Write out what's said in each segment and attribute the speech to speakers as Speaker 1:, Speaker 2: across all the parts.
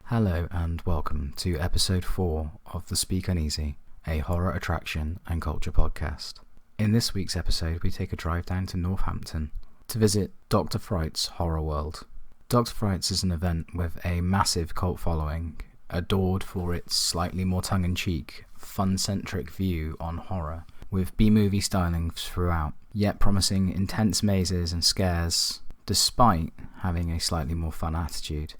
Speaker 1: Hello and welcome to episode 4 of the Speak Uneasy, a horror attraction and culture podcast. In this week's episode we take a drive down to Northampton to visit Dr. Frights Horror World. Dr. Frights is an event with a massive cult following, adored for its slightly more tongue-in-cheek, fun-centric view on horror, with B-movie styling throughout, yet promising intense mazes and scares, despite having a slightly more fun attitude.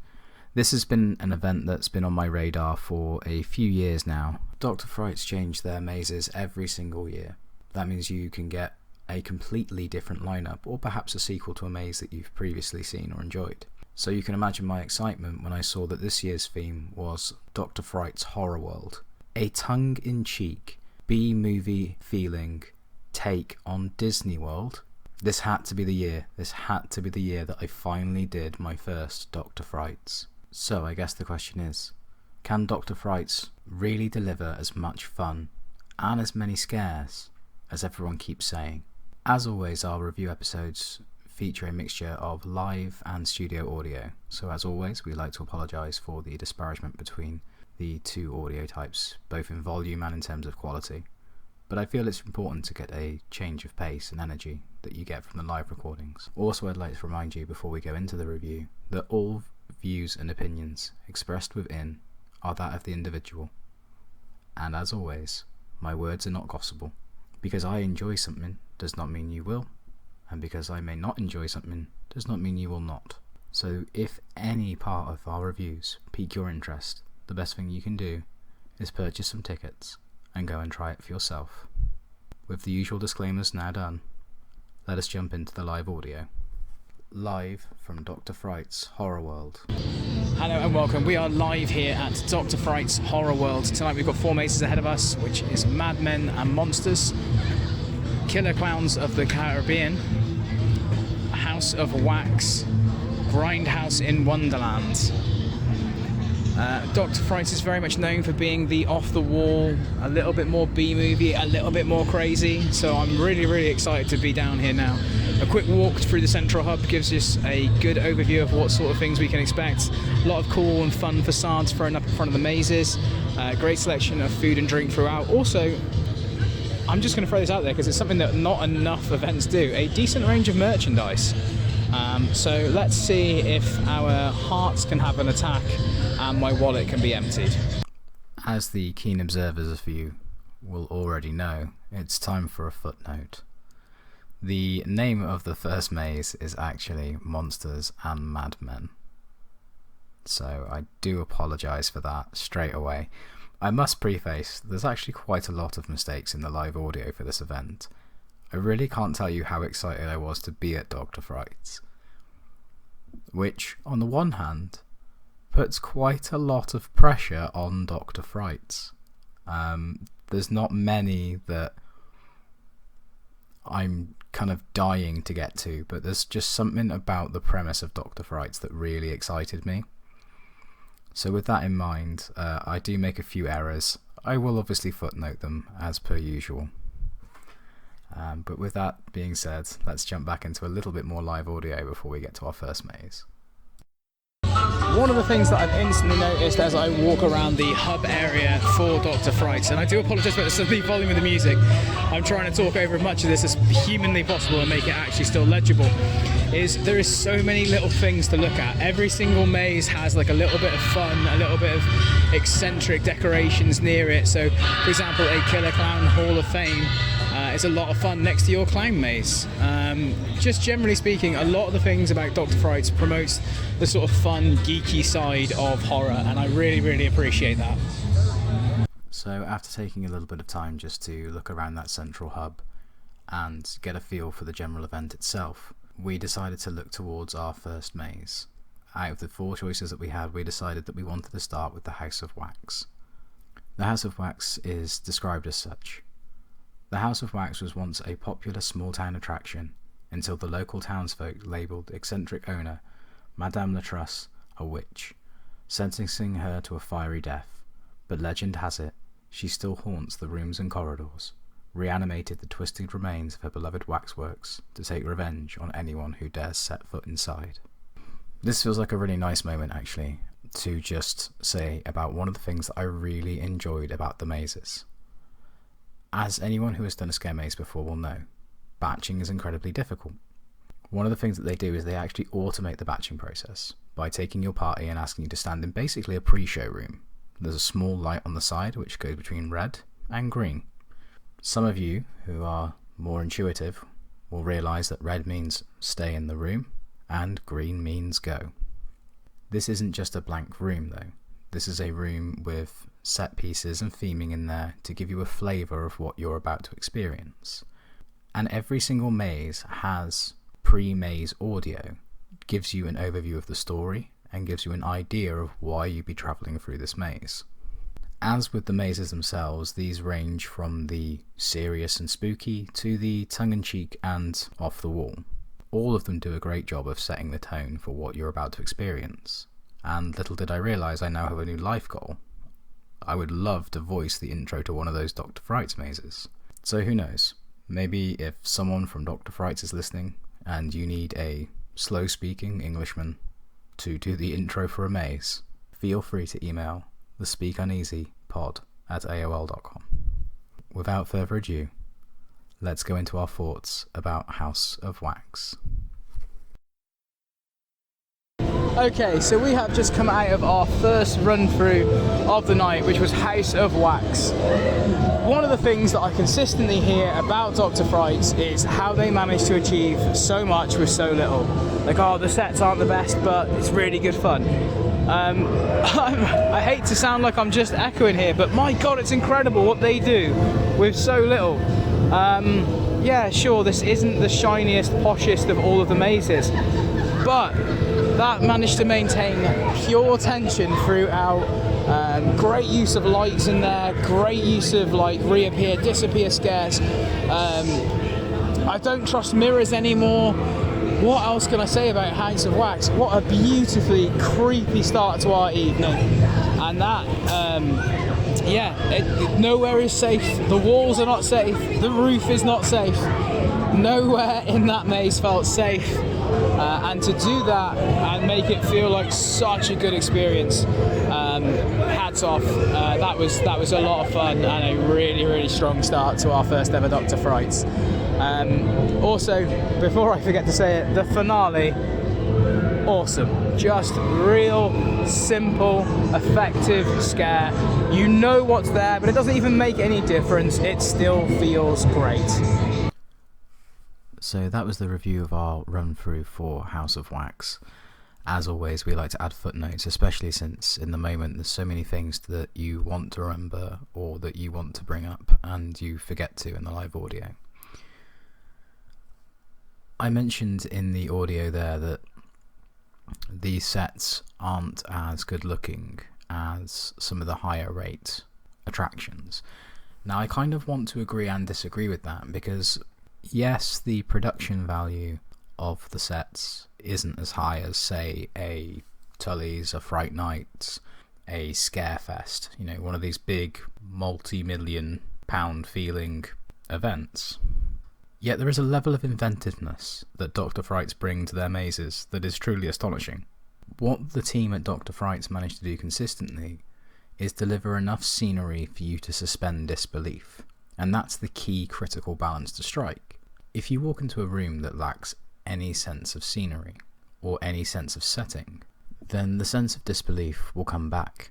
Speaker 1: This has been an event that's been on my radar for a few years now. Dr. Frights change their mazes every single year. That means you can get a completely different lineup, or perhaps a sequel to a maze that you've previously seen or enjoyed. So you can imagine my excitement when I saw that this year's theme was Dr. Frights Horror World. A tongue-in-cheek, B-movie feeling take on Disney World. This had to be the year. This had to be the year that I finally did my first Dr. Frights. So I guess the question is, can Dr. Frights really deliver as much fun and as many scares as everyone keeps saying? As always, our review episodes feature a mixture of live and studio audio, so as always we like to apologise for the disparagement between the two audio types, both in volume and in terms of quality, but I feel it's important to get a change of pace and energy that you get from the live recordings. Also, I'd like to remind you before we go into the review that all views and opinions expressed within are that of the individual, and as always, my words are not gospel. Because I enjoy something does not mean you will, and because I may not enjoy something does not mean you will not. So if any part of our reviews pique your interest, the best thing you can do is purchase some tickets and go and try it for yourself. With the usual disclaimers now done, let us jump into the live audio. Live from Dr. Frights Horror World.
Speaker 2: Hello and welcome. We are live here at Dr. Frights Horror World. Tonight we've got 4 mazes ahead of us, which is Madmen and Monsters, Killer Clowns of the Caribbean, House of Wax, Grindhouse in Wonderland. Dr. Frights is very much known for being the off-the-wall, a little bit more B-movie, a little bit more crazy, so I'm really excited to be down here now. A quick walk through the central hub gives us a good overview of what sort of things we can expect. A lot of cool and fun facades thrown up in front of the mazes, great selection of food and drink throughout. Also, I'm just going to throw this out there because it's something that not enough events do, a decent range of merchandise. So let's see if our hearts can have an attack and my wallet can be emptied.
Speaker 1: As the keen observers of you will already know, it's time for a footnote. The name of the first maze is actually Monsters and Madmen. So I do apologise for that straight away. I must preface, there's actually quite a lot of mistakes in the live audio for this event. I really can't tell you how excited I was to be at Dr. Frights, which, on the one hand, puts quite a lot of pressure on Dr. Frights. There's not many that I'm kind of dying to get to, but there's just something about the premise of Dr. Frights that really excited me. So with that in mind, I do make a few errors. I will obviously footnote them as per usual. But with that being said, let's jump back into a little bit more live audio before we get to our first maze.
Speaker 2: One of the things that I've instantly noticed as I walk around the hub area for Dr. Frights, and I do apologise about the volume of the music, I'm trying to talk over as much of this as humanly possible and make it actually still legible, is there is so many little things to look at. Every single maze has like a little bit of fun, a little bit of eccentric decorations near it. So, for example, a Killer Clown Hall of Fame is a lot of fun next to your clown maze. Just generally speaking, a lot of the things about Dr. Frights promotes the sort of fun, geeky side of horror, and I really appreciate that.
Speaker 1: So after taking a little bit of time just to look around that central hub and get a feel for the general event itself, we decided to look towards our first maze. Out of the 4 choices that we had, we decided that we wanted to start with the House of Wax. The House of Wax is described as such. The House of Wax was once a popular small town attraction until the local townsfolk labelled eccentric owner Madame Latrusse a witch, sentencing her to a fiery death. But legend has it, she still haunts the rooms and corridors, reanimated the twisted remains of her beloved waxworks to take revenge on anyone who dares set foot inside. This feels like a really nice moment, actually, to just say about one of the things that I really enjoyed about the mazes. As anyone who has done a scare maze before will know, batching is incredibly difficult. One of the things that they do is they actually automate the batching process by taking your party and asking you to stand in basically a pre-show room. There's a small light on the side which goes between red and green. Some of you who are more intuitive will realise that red means stay in the room and green means go. This isn't just a blank room though. This is a room with set pieces and theming in there to give you a flavour of what you're about to experience. And every single maze has pre-maze audio, gives you an overview of the story and gives you an idea of why you'd be travelling through this maze. As with the mazes themselves, these range from the serious and spooky to the tongue-in-cheek and off the wall. All of them do a great job of setting the tone for what you're about to experience. And little did I realise I now have a new life goal. I would love to voice the intro to one of those Dr. Frights mazes. So who knows, maybe if someone from Dr. Frights is listening and you need a slow-speaking Englishman to do the intro for a maze, feel free to email the Speak Uneasy pod@aol.com. Without further ado, let's go into our thoughts about House of Wax.
Speaker 2: Okay, so we have just come out of our first run through of the night, which was House of Wax. One of the things that I consistently hear about Dr. Frights is how they manage to achieve so much with so little. Like, oh, the sets aren't the best, but it's really good fun. I hate to sound like I'm just echoing here, but my god, it's incredible what they do with so little. Yeah, sure, this isn't the shiniest, poshest of all of the mazes, but that managed to maintain pure tension throughout. Great use of lights in there, great use of like reappear, disappear scares. I don't trust mirrors anymore. What else can I say about House of Wax? What a beautifully creepy start to our evening. And that, nowhere is safe. The walls are not safe. The roof is not safe. Nowhere in that maze felt safe. And to do that and make it feel like such a good experience, hats off. That was a lot of fun and a really, really strong start to our first ever Dr. Frights. Also, before I forget to say it, the finale, awesome. Just real, simple, effective scare. You know what's there, but it doesn't even make any difference. It still feels great.
Speaker 1: So that was the review of our run through for House of Wax. As always, we like to add footnotes, especially since in the moment there's so many things that you want to remember or that you want to bring up and you forget to in the live audio. I mentioned in the audio there that these sets aren't as good looking as some of the higher rate attractions. Now I kind of want to agree and disagree with that, because yes, the production value of the sets isn't as high as, say, a Tully's, a Fright Night, a Scarefest, you know, one of these big multi-million pound feeling events. Yet there is a level of inventiveness that Dr. Frights bring to their mazes that is truly astonishing. What the team at Dr. Frights managed to do consistently is deliver enough scenery for you to suspend disbelief, and that's the key critical balance to strike. If you walk into a room that lacks any sense of scenery or any sense of setting, then the sense of disbelief will come back.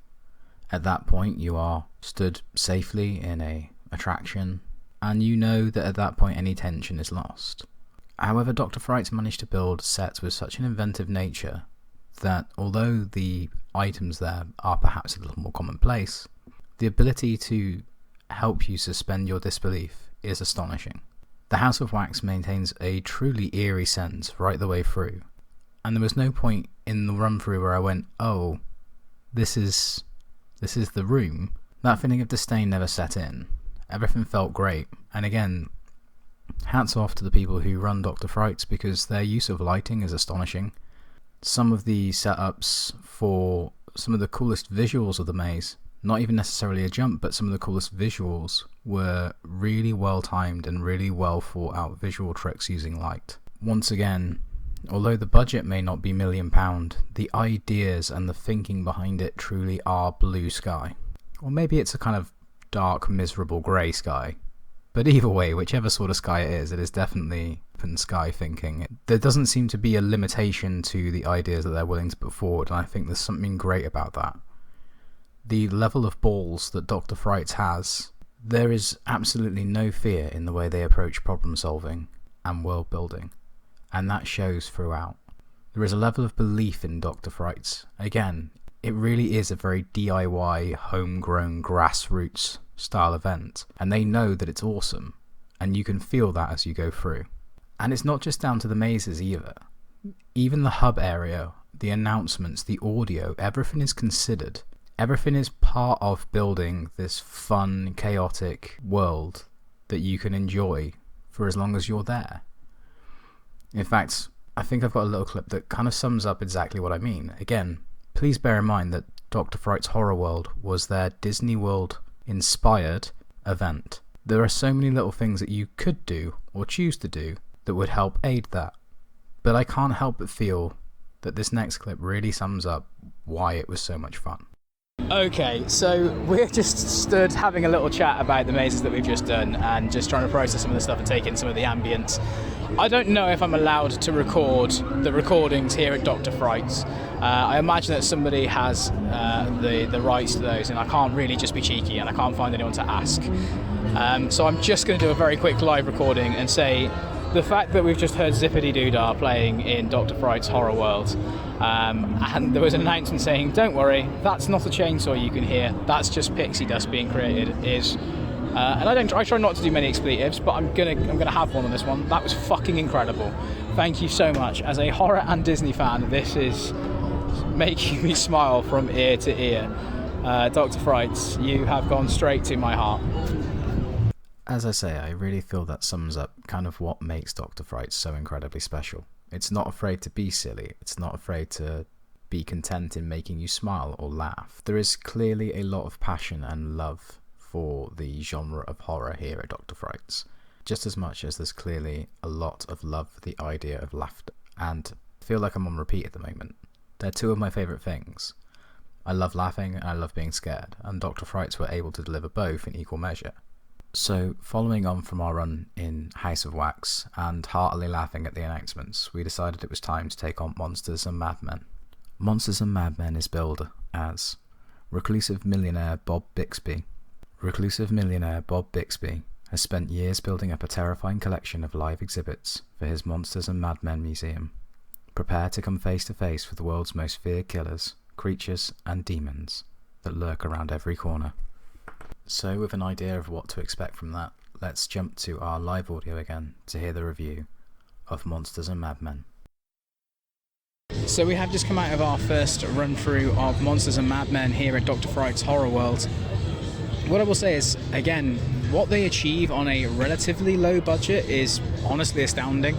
Speaker 1: At that point you are stood safely in a attraction, and you know that at that point any tension is lost. However, Dr. Frights managed to build sets with such an inventive nature that although the items there are perhaps a little more commonplace, the ability to help you suspend your disbelief is astonishing. The House of Wax maintains a truly eerie sense right the way through, and there was no point in the run through where I went, oh, this is the room. That feeling of disdain never set in. Everything felt great, and again, Hats off to the people who run Dr. Frights, because their use of lighting is astonishing. Some of the setups for some of the coolest visuals of the maze, not even necessarily a jump, but some of the coolest visuals, were really well timed and really well thought out visual tricks using light. Once again, although the budget may not be £1 million, the ideas and the thinking behind it truly are blue sky. Or maybe it's a kind of dark, miserable grey sky. But either way, whichever sort of sky it is definitely open sky thinking. There doesn't seem to be a limitation to the ideas that they're willing to put forward, and I think there's something great about that. The level of balls that Dr. Frights has, there is absolutely no fear in the way they approach problem solving and world building, and that shows throughout. There is a level of belief in Dr. Frights. Again, it really is a very DIY, homegrown, grassroots style event, and they know that it's awesome, and you can feel that as you go through. And it's not just down to the mazes either. Even the hub area, the announcements, the audio, everything is considered. Everything is part of building this fun, chaotic world that you can enjoy for as long as you're there. In fact, I think I've got a little clip that kind of sums up exactly what I mean. Again, please bear in mind that Dr. Frights Horror World was their Disney World inspired event. There are so many little things that you could do or choose to do that would help aid that. But I can't help but feel that this next clip really sums up why it was so much fun.
Speaker 2: Okay, so we're just stood having a little chat about the mazes that we've just done and just trying to process some of the stuff and take in some of the ambience. I don't know if I'm allowed to record the recordings here at Dr. Frights. I imagine that somebody has the rights to those, and I can't really just be cheeky and I can't find anyone to ask. So I'm just going to do a very quick live recording and say the fact that we've just heard Zippity Doodah playing in Dr. Frights Horror World, and there was an announcement saying, don't worry, that's not a chainsaw you can hear, that's just pixie dust being created, and I try not to do many expletives, but I'm gonna have one on this one. That was fucking incredible. Thank you so much. As a horror and Disney fan, this is making me smile from ear to ear. Dr. Frights, you have gone straight to my heart.
Speaker 1: As I say, I really feel that sums up kind of what makes Dr. Frights so incredibly special. It's not afraid to be silly. It's not afraid to be content in making you smile or laugh. There is clearly a lot of passion and love for the genre of horror here at Dr. Frights, just as much as there's clearly a lot of love for the idea of laughter. And I feel like I'm on repeat at the moment. They're two of my favourite things. I love laughing and I love being scared, and Dr. Frights were able to deliver both in equal measure. So, following on from our run in House of Wax and heartily laughing at the announcements, we decided it was time to take on Monsters and Madmen. Monsters and Madmen is billed as reclusive millionaire Bob Bixby. Reclusive millionaire Bob Bixby has spent years building up a terrifying collection of live exhibits for his Monsters and Madmen museum. Prepare to come face to face with the world's most feared killers, creatures and demons that lurk around every corner. So, with an idea of what to expect from that, let's jump to our live audio again to hear the review of Monsters and Madmen.
Speaker 2: So we have just come out of our first run through of Monsters and Madmen here at Dr. Frights Horror World. What I will say is, again, what they achieve on a relatively low budget is honestly astounding.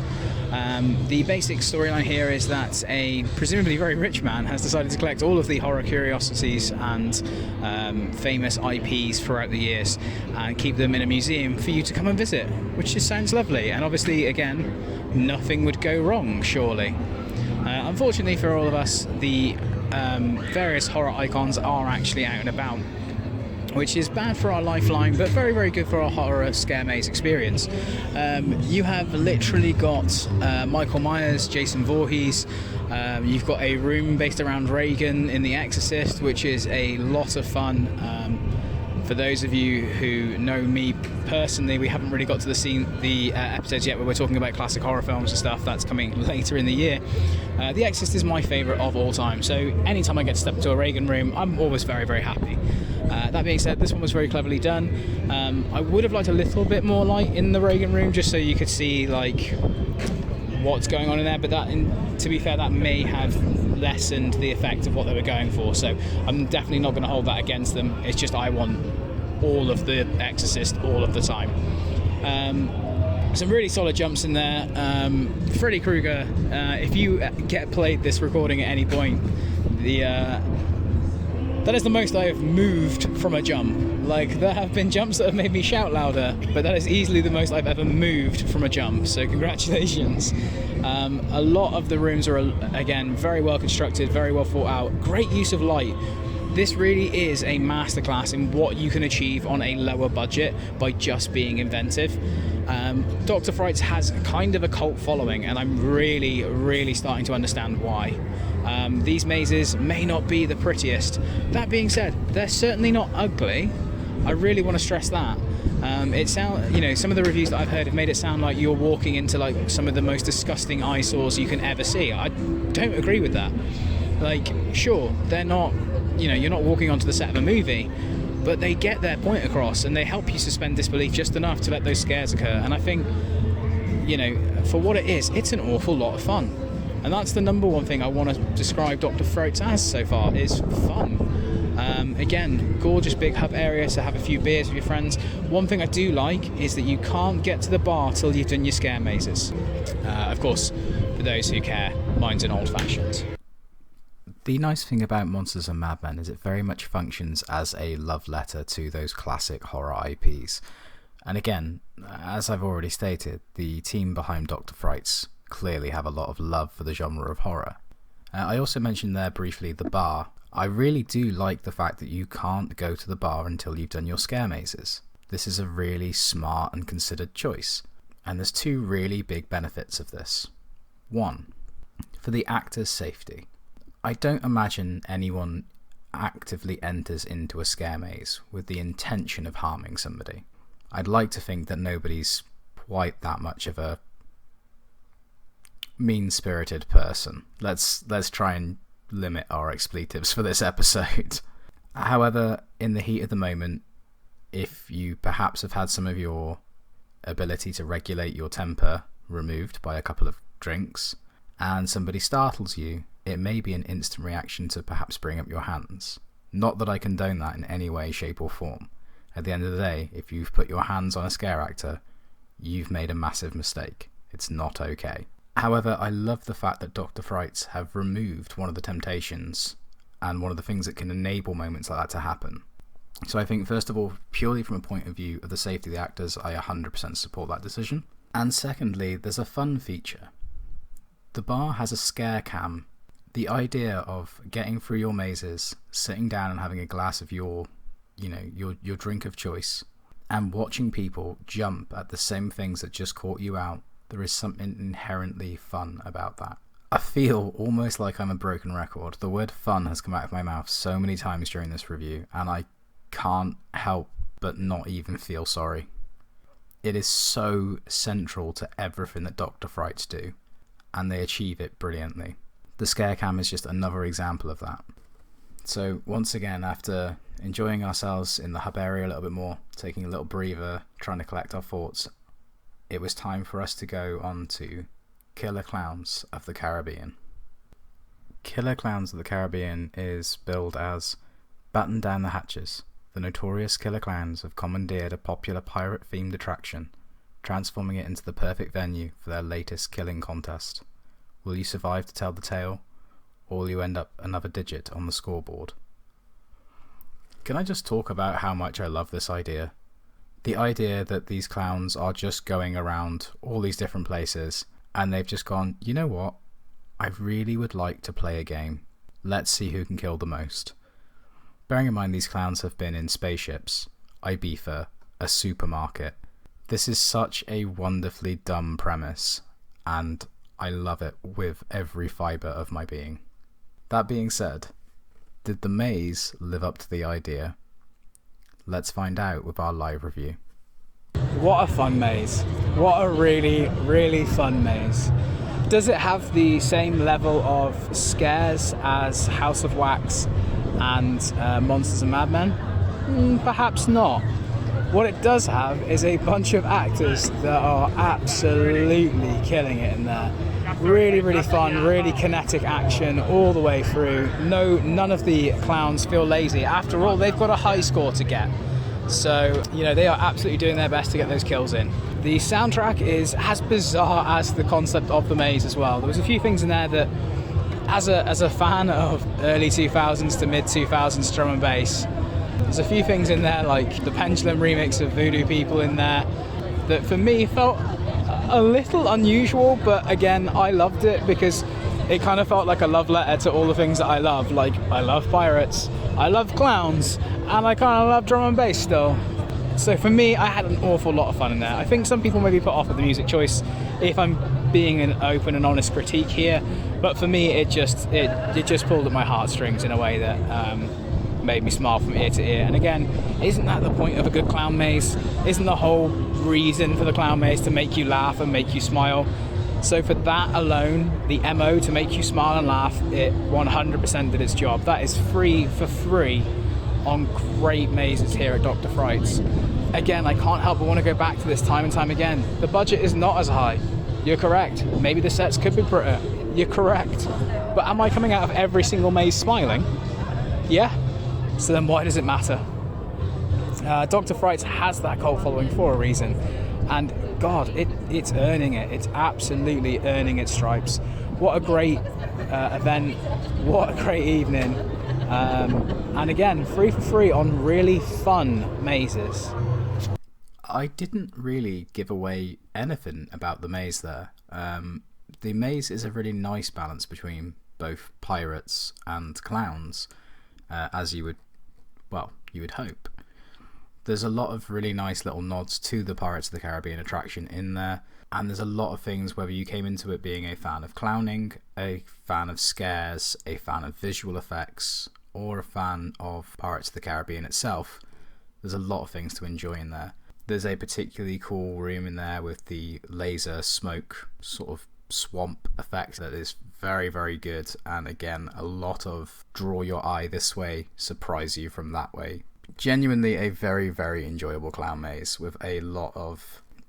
Speaker 2: The basic storyline here is that a presumably very rich man has decided to collect all of the horror curiosities and famous IPs throughout the years and keep them in a museum for you to come and visit, which just sounds lovely. And obviously, again, nothing would go wrong, surely. Unfortunately for all of us, the various horror icons are actually out and about, which is bad for our lifeline, but very, very good for our horror scare maze experience. You have literally got Michael Myers, Jason Voorhees. You've got a room based around Reagan in The Exorcist, which is a lot of fun. For those of you who know me personally, we haven't really got to the episodes yet where we're talking about classic horror films and stuff. That's coming later in the year. The Exorcist is my favourite of all time, so anytime I get to step into a Reagan room, I'm always very, very happy. That being said, this one was very cleverly done. I would have liked a little bit more light in the Reagan room, just so you could see like what's going on in there, but to be fair, that may have lessened the effect of what they were going for, so I'm definitely not going to hold that against them. It's just I want all of the Exorcist all of the time. Some really solid jumps in there. Freddy Krueger, if you get played this recording at any point, that is the most I have moved from a jump. Like, there have been jumps that have made me shout louder, but that is easily the most I've ever moved from a jump, so congratulations. A lot of the rooms are, again, very well constructed, very well thought out, great use of light. This really is a masterclass in what you can achieve on a lower budget by just being inventive. Dr. Frights has kind of a cult following, and I'm really starting to understand why. These mazes may not be the prettiest. That being said, they're certainly not ugly. I really want to stress that. Some of the reviews that I've heard have made it sound like you're walking into like some of the most disgusting eyesores you can ever see. I don't agree with that. Like, sure, they're not, you're not walking onto the set of a movie, but they get their point across and they help you suspend disbelief just enough to let those scares occur. And I think, for what it is, it's an awful lot of fun. And that's the number one thing I want to describe Dr. Frights as so far, is fun. Again, gorgeous big hub area to have a few beers with your friends. One thing I do like is that you can't get to the bar till you've done your scare mazes. Of course, for those who care, mine's an old-fashioned.
Speaker 1: The nice thing about Monsters and Madmen is it very much functions as a love letter to those classic horror IPs. And again, as I've already stated, the team behind Dr. Frights clearly have a lot of love for the genre of horror. I also mentioned there briefly the bar. I really do like the fact that you can't go to the bar until you've done your scare mazes. This is a really smart and considered choice. And there's two really big benefits of this. One, for the actor's safety. I don't imagine anyone actively enters into a scare maze with the intention of harming somebody. I'd like to think that nobody's quite that much of a mean-spirited person. Let's try and limit our expletives for this episode. However, in the heat of the moment, if you perhaps have had some of your ability to regulate your temper removed by a couple of drinks, and somebody startles you, it may be an instant reaction to perhaps bring up your hands. Not that I condone that in any way, shape or form. At the end of the day, if you've put your hands on a scare actor, you've made a massive mistake. It's not okay. However, I love the fact that Dr. Frights have removed one of the temptations and one of the things that can enable moments like that to happen. So I think, first of all, purely from a point of view of the safety of the actors, I 100% support that decision. And secondly, there's a fun feature. The bar has a scare cam. The idea of getting through your mazes, sitting down and having a glass of your drink of choice, and watching people jump at the same things that just caught you out, there is something inherently fun about that. I feel almost like I'm a broken record. The word fun has come out of my mouth so many times during this review, and I can't help but not even feel sorry. It is so central to everything that Dr. Frights do, and they achieve it brilliantly. The scare cam is just another example of that. So once again, after enjoying ourselves in the hub area a little bit more, taking a little breather, trying to collect our thoughts, it was time for us to go on to Killer Clowns of the Caribbean. Killer Clowns of the Caribbean is billed as Batten Down the Hatches. The notorious Killer Clowns have commandeered a popular pirate-themed attraction, transforming it into the perfect venue for their latest killing contest. Will you survive to tell the tale, or will you end up another digit on the scoreboard? Can I just talk about how much I love this idea? The idea that these clowns are just going around all these different places, and they've just gone, you know what? I really would like to play a game. Let's see who can kill the most. Bearing in mind these clowns have been in spaceships, Ibiza, a supermarket. This is such a wonderfully dumb premise, and I love it with every fibre of my being. That being said, did the maze live up to the idea? Let's find out with our live review.
Speaker 2: What a fun maze. What a really fun maze. Does it have the same level of scares as House of Wax and Monsters and Madmen? Perhaps not. What it does have is a bunch of actors that are absolutely killing it in there. Really fun, really kinetic action all the way through. None of the clowns feel lazy. After all, they've got a high score to get. So, they are absolutely doing their best to get those kills in. The soundtrack is as bizarre as the concept of the maze as well. There was a few things in there that, as a fan of early 2000s to mid 2000s drum and bass, there's a few things in there like the Pendulum remix of Voodoo People in there that for me felt a little unusual, but again, I loved it because it kind of felt like a love letter to all the things that I love. Like, I love pirates, I love clowns, and I kind of love drum and bass still. So for me, I had an awful lot of fun in there. I think some people may be put off with the music choice if I'm being an open and honest critique here, but for me, it just pulled at my heartstrings in a way that made me smile from ear to ear. And again, isn't that the point of a good clown maze? Isn't the whole reason for the clown maze to make you laugh and make you smile? So for that alone, the MO to make you smile and laugh, it 100% did its job. That is free for free on great mazes here at Dr. Frights. Again, I can't help but want to go back to this time and time again. The budget is not as high. You're correct. Maybe the sets could be prettier. You're correct. But am I coming out of every single maze smiling? Yeah. So then why does it matter? Dr. Frights has that cult following for a reason. And God, it's earning it. It's absolutely earning its stripes. What a great event. What a great evening. And again, free for free on really fun mazes.
Speaker 1: I didn't really give away anything about the maze there. The maze is a really nice balance between both pirates and clowns, as you would hope. There's a lot of really nice little nods to the Pirates of the Caribbean attraction in there, and there's a lot of things, whether you came into it being a fan of clowning, a fan of scares, a fan of visual effects, or a fan of Pirates of the Caribbean itself, there's a lot of things to enjoy in there. There's a particularly cool room in there with the laser smoke sort of swamp effect that is very, very good, and again, a lot of draw your eye this way, surprise you from that way. Genuinely a very, very enjoyable clown maze with a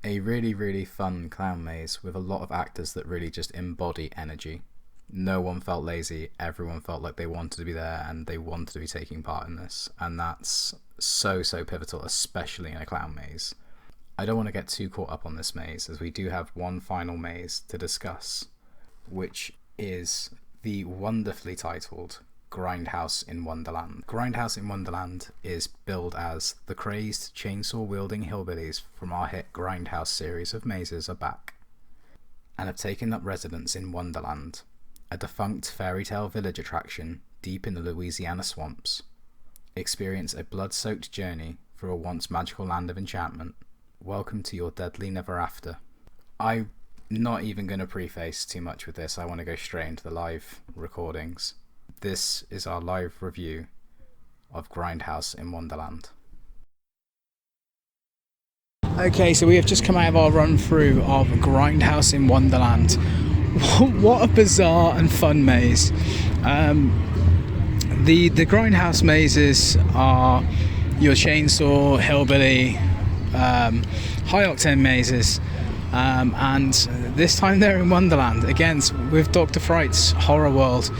Speaker 1: really, really fun clown maze with a lot of actors that really just embody energy. No one felt lazy, everyone felt like they wanted to be there and they wanted to be taking part in this, and that's so pivotal, especially in a clown maze. I don't want to get too caught up on this maze, as we do have one final maze to discuss, which is the wonderfully titled Grindhouse in Wonderland. Grindhouse in Wonderland is billed as the crazed chainsaw-wielding hillbillies from our hit Grindhouse series of mazes are back, and have taken up residence in Wonderland, a defunct fairy tale village attraction deep in the Louisiana swamps. Experience a blood-soaked journey through a once magical land of enchantment. Welcome to your deadly never after. I'm not even going to preface too much with this. I want to go straight into the live recordings. This is our live review of Grindhouse in Wonderland.
Speaker 2: Okay, so we have just come out of our run through of Grindhouse in Wonderland. What a bizarre and fun maze. The Grindhouse mazes are your chainsaw, hillbilly, high octane mazes, and this time they're in Wonderland again with Dr. Frights Horror World.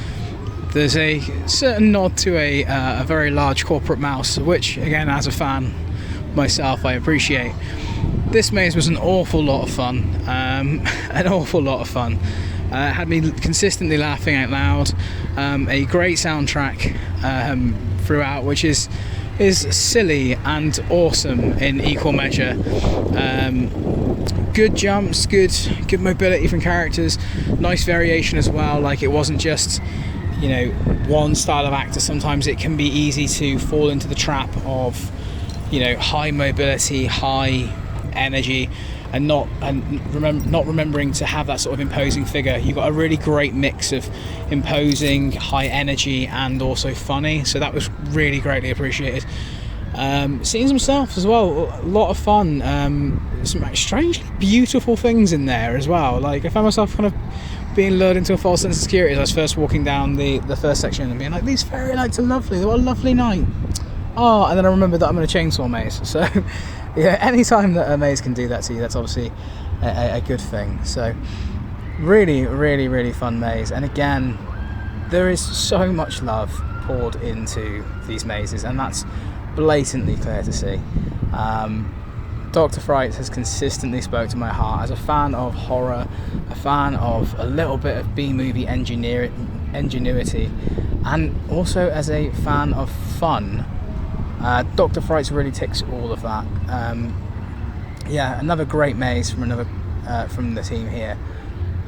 Speaker 2: There's a certain nod to a very large corporate mouse, which again, as a fan myself, I appreciate. This maze was an awful lot of fun, an awful lot of fun. Had me consistently laughing out loud. A great soundtrack throughout, which is silly and awesome in equal measure. Good jumps, good mobility from characters, nice variation as well. Like, it wasn't just, you know, one style of actor. Sometimes it can be easy to fall into the trap of, you know, high mobility, high energy, and not remembering to have that sort of imposing figure. You've got a really great mix of imposing, high energy, and also funny. So that was really greatly appreciated. Scenes themselves as well, a lot of fun. Some strangely beautiful things in there as well. Like, I found myself kind of being lured into a false sense of security as I was first walking down the first section and being like, these fairy lights are lovely, what a lovely night. Oh, and then I remembered that I'm in a chainsaw maze. So yeah, anytime that a maze can do that to you, that's obviously a good thing. So really, really, really fun maze. And again, there is so much love poured into these mazes, and that's blatantly clear to see. Dr. Frights has consistently spoke to my heart as a fan of horror, a fan of a little bit of B-movie ingenuity, and also as a fan of fun. Dr. Frights really ticks all of that. Another great maze from the team here.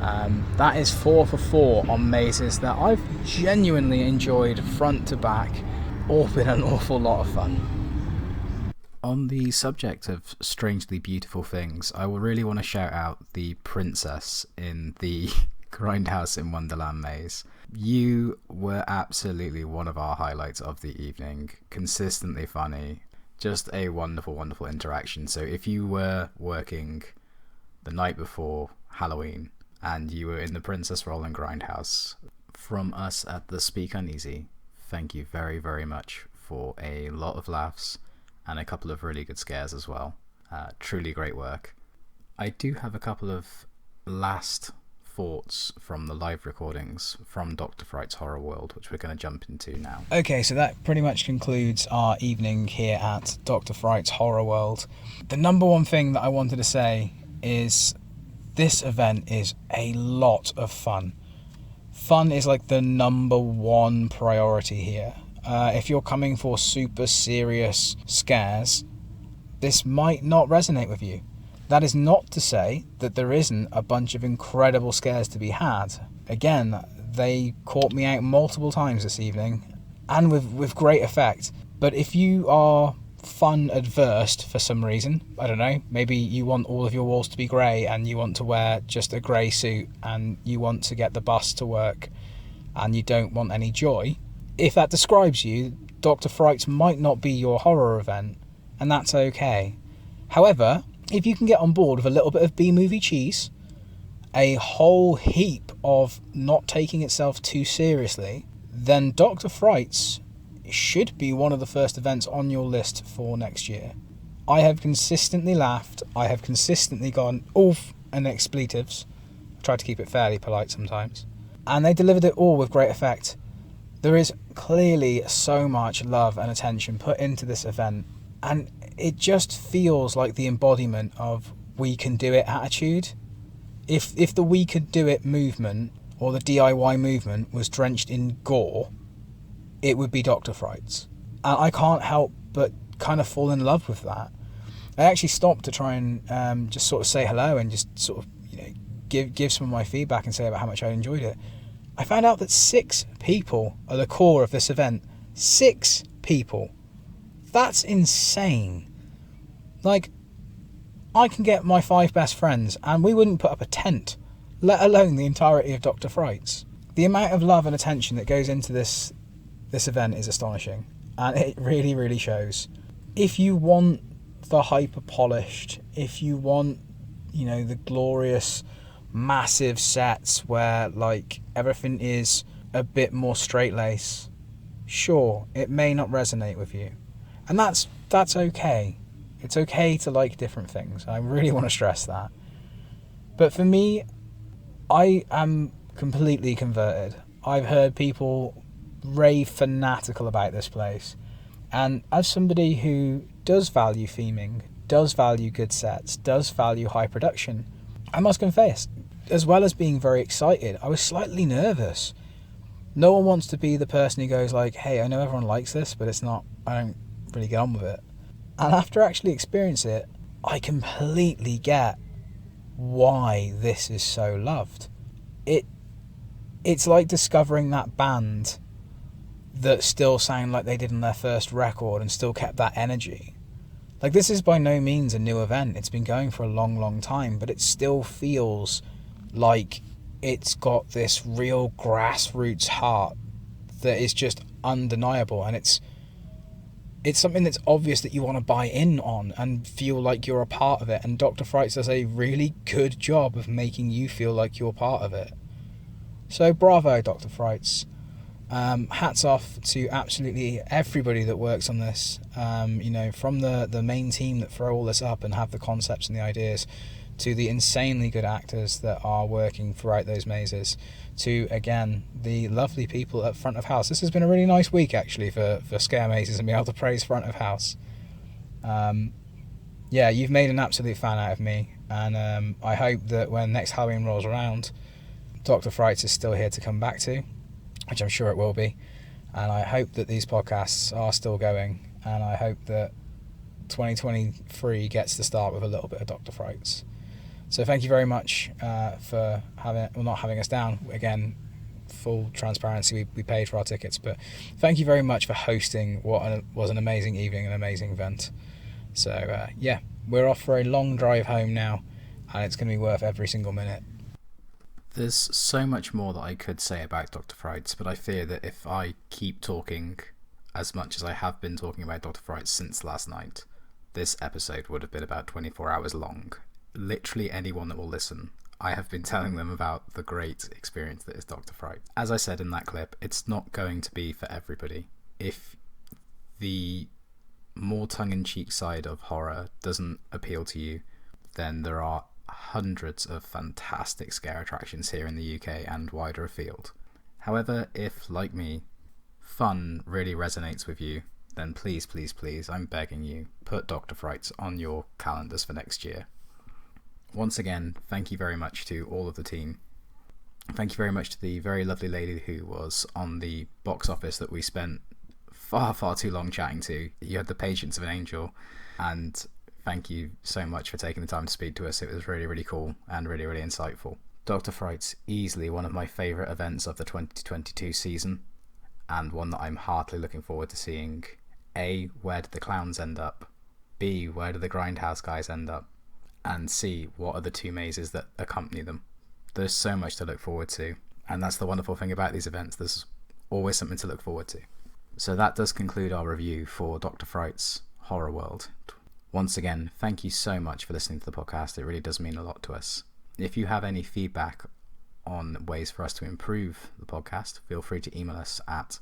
Speaker 2: That is 4 for 4 on mazes that I've genuinely enjoyed front to back. All been an awful lot of fun.
Speaker 1: On the subject of strangely beautiful things, I will really want to shout out the princess in the Grindhouse in Wonderland maze. You were absolutely one of our highlights of the evening. Consistently funny. Just a wonderful, wonderful interaction. So if you were working the night before Halloween and you were in the princess role in Grindhouse, from us at the Speak Uneasy, thank you very, very much for a lot of laughs and a couple of really good scares as well. Truly great work. I do have a couple of last thoughts from the live recordings from Dr. Frights Horror World, which we're going to jump into now.
Speaker 2: Okay, so that pretty much concludes our evening here at Dr. Frights Horror World. The number one thing that I wanted to say is this event is a lot of fun. Fun is like the number one priority here. If you're coming for super serious scares, this might not resonate with you. That is not to say that there isn't a bunch of incredible scares to be had. Again, they caught me out multiple times this evening, and with great effect. But if you are fun adverse for some reason, I don't know, maybe you want all of your walls to be grey and you want to wear just a grey suit and you want to get the bus to work and you don't want any joy, if that describes you, Dr. Frights might not be your horror event, and that's okay. However, if you can get on board with a little bit of B-movie cheese, a whole heap of not taking itself too seriously, then Dr. Frights should be one of the first events on your list for next year. I have consistently laughed, I have consistently gone oof and expletives. I try to keep it fairly polite sometimes. And they delivered it all with great effect. There is clearly so much love and attention put into this event, and it just feels like the embodiment of we can do it attitude. If the we could do it movement, or the DIY movement, was drenched in gore, it would be Dr. Frights. And I can't help but kind of fall in love with that. I actually stopped to try and just sort of say hello and just sort of, give some of my feedback and say about how much I enjoyed it. I found out that 6 people are the core of this event. 6 people. That's insane. Like, I can get my 5 best friends and we wouldn't put up a tent, let alone the entirety of Dr. Frights. The amount of love and attention that goes into this event is astonishing, and it really, really shows. If you want the hyper polished, if you want, the glorious massive sets where like everything is a bit more straight lace, sure, it may not resonate with you, and that's okay. It's okay to like different things. I really want to stress that. But for me, I am completely converted. I've heard people rave fanatical about this place, and as somebody who does value theming, does value good sets, does value high production, I must confess, as well as being very excited, I was slightly nervous. No one wants to be the person who goes like, hey, I know everyone likes this, but I don't really get on with it. And after actually experiencing it, I completely get why this is so loved. It's like discovering that band that still sound like they did on their first record and still kept that energy. Like, this is by no means a new event. It's been going for a long, long time, but it still feels like it's got this real grassroots heart that is just undeniable, and it's something that's obvious that you want to buy in on and feel like you're a part of it, and Dr. Frights does a really good job of making you feel like you're part of it. So bravo, Dr. Frights. Hats off to absolutely everybody that works on this, from the main team that throw all this up and have the concepts and the ideas, to the insanely good actors that are working throughout those mazes, to, again, the lovely people at front of house. This has been a really nice week, actually, for scare mazes and being able to praise front of house. yeah, you've made an absolute fan out of me, and I hope that when next Halloween rolls around, Dr. Frights is still here to come back to, which I'm sure it will be. And I hope that these podcasts are still going, and I hope that 2023 gets to start with a little bit of Dr. Frights. So thank you very much for not having us down. Again, full transparency, we paid for our tickets, but thank you very much for hosting what was an amazing evening, an amazing event. So yeah, we're off for a long drive home now, and it's going to be worth every single minute.
Speaker 1: There's so much more that I could say about Dr. Frights, but I fear that if I keep talking as much as I have been talking about Dr. Frights since last night, this episode would have been about 24 hours long. Literally anyone that will listen, I have been telling them about the great experience that is Dr. Frights. As I said in that clip, it's not going to be for everybody. If the more tongue-in-cheek side of horror doesn't appeal to you, then there are hundreds of fantastic scare attractions here in the UK and wider afield. However, if, like me, fun really resonates with you, then please, please, please, I'm begging you, put Dr. Frights on your calendars for next year. Once again, thank you very much to all of the team. Thank you very much to the very lovely lady who was on the box office that we spent far, far too long chatting to. You had the patience of an angel, and thank you so much for taking the time to speak to us. It was really, really cool and really, really insightful. Dr. Frights, easily one of my favourite events of the 2022 season, and one that I'm heartily looking forward to seeing. A, where did the clowns end up? B, where do the Grindhouse guys end up? And C, what are the two mazes that accompany them? There's so much to look forward to, and that's the wonderful thing about these events. There's always something to look forward to. So that does conclude our review for Dr. Frights Horror World. Once again, thank you so much for listening to the podcast. It really does mean a lot to us. If you have any feedback on ways for us to improve the podcast, feel free to email us at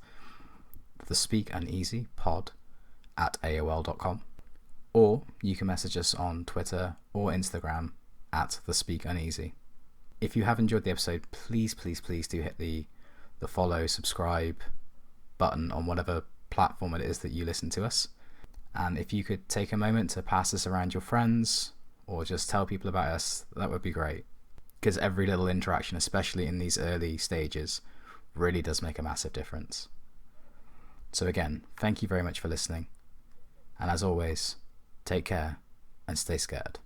Speaker 1: thespeakuneasypod@aol.com, or you can message us on Twitter or Instagram at thespeakuneasy. If you have enjoyed the episode, please, please, please do hit the follow, subscribe button on whatever platform it is that you listen to us. And if you could take a moment to pass this around your friends or just tell people about us, that would be great. Because every little interaction, especially in these early stages, really does make a massive difference. So again, thank you very much for listening. And as always, take care and stay scared.